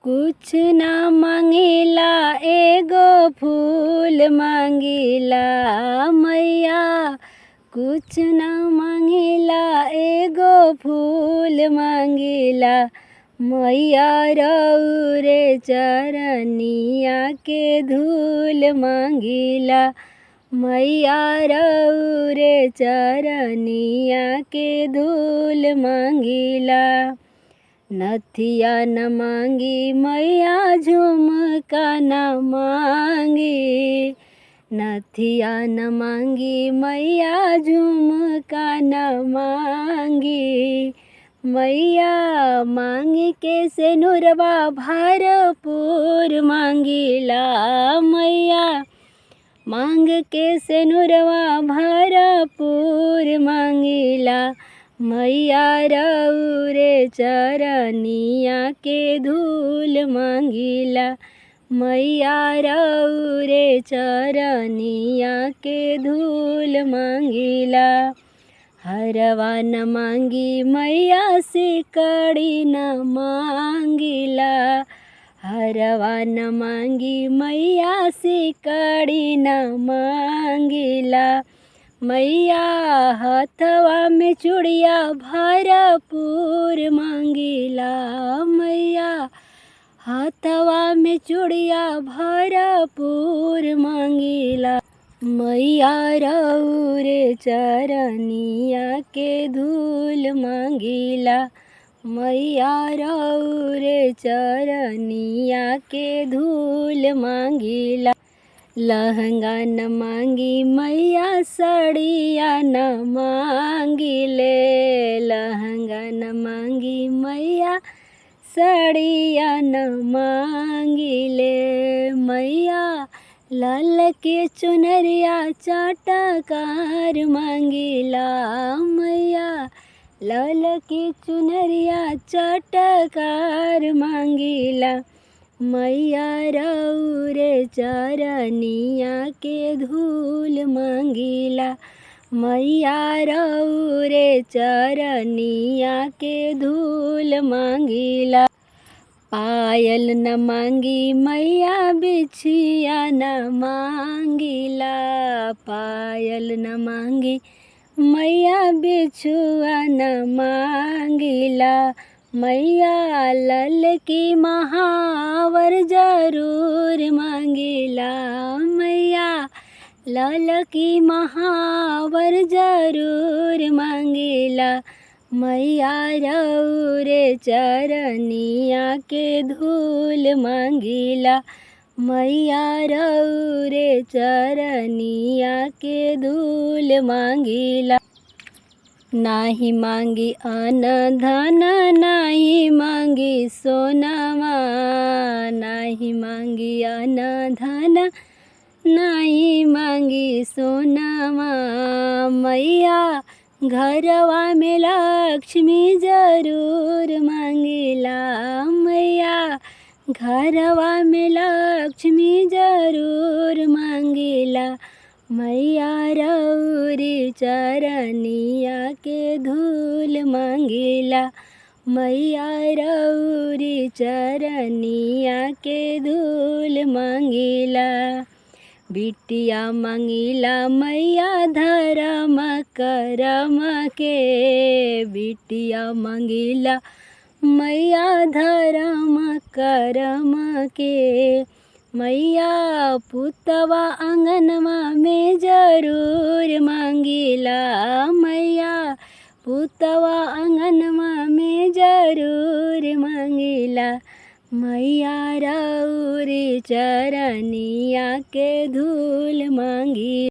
कुछ ना मांगिला एगो फूल मांगिला मैया। कुछ ना मांगिला एगो फूल मांगिला मैया। रौरे चरनिया के धूल मांगिला मैया। रौरे चरनिया के धूल मांगिला। नथिया न मांगी मैया झुमका न मांगी। नथिया न मांगी मैया झुमका न मांगी मैया। मांग के सेनुरवा भरपूर मांगिला मैया। मांग के सेनुरवा भरपूर मांगिला मैया। रौरे चरनिया के धूल मांगिला मैया। रौरे चरनिया के धूल मांगिला। हरवा न मांगी मैया सिकड़ी न मांगिला। हरवा न मांगी मैया सिकड़ी न मांगिला मैया। हाथवा में चूड़िया भरपूर मांगिला मैया। हाथवा में चूड़िया भरपूर मांगिला मैया। रौरे चरनिया के धूल मांगिला मैया। रौरे चरनिया के धूल मांगिला। लहंगा न मांगी मैया साड़िया न मांगिले। लहंगा न मांगी मैया साड़िया न मांगिले मैया। लाल के चुनरिया चटकार मांगिला मैया। लाल के चुनरिया चटकार मांगिला मैया। रौरे चरनिया के धूल मांगिला मैया। रौरे चरनिया के धूल मांगिला। पायल न मांगी मैया बिछिया न मांगिला। पायल न मांगी मैया बिछुआ न मांगिला मैया। लाल की महावर जरूर मांगिला मैया। लाल की महावर जरूर मांगिला मैया। रौरे चरनिया के धूल मांगिला मैया। रौरे चरनिया के धूल मांगिला। नाही मांगी अन्न धन नाही मांगी सोनामा। नाही मांगी अन्न धन नाही मांगी सोनामा मैया। घरवा में लक्ष्मी जरूर मांगिला मैया। घरवा में लक्ष्मी जरूर मांगिला मैया। रौरे चरनिया के धूल मांगिला मैया। रौरे चरनिया के धूल मांगिला। बिटिया मांगिला मैया धर्म करम के। बिटिया मांगिला मैया धर्म करम के मैया। पुतवा आंगनवा में जरूर मांगिला मैया। पुतवा आंगनवा में जरूर मांगिला मैया। रौरे चरनिया के धूल मांगी।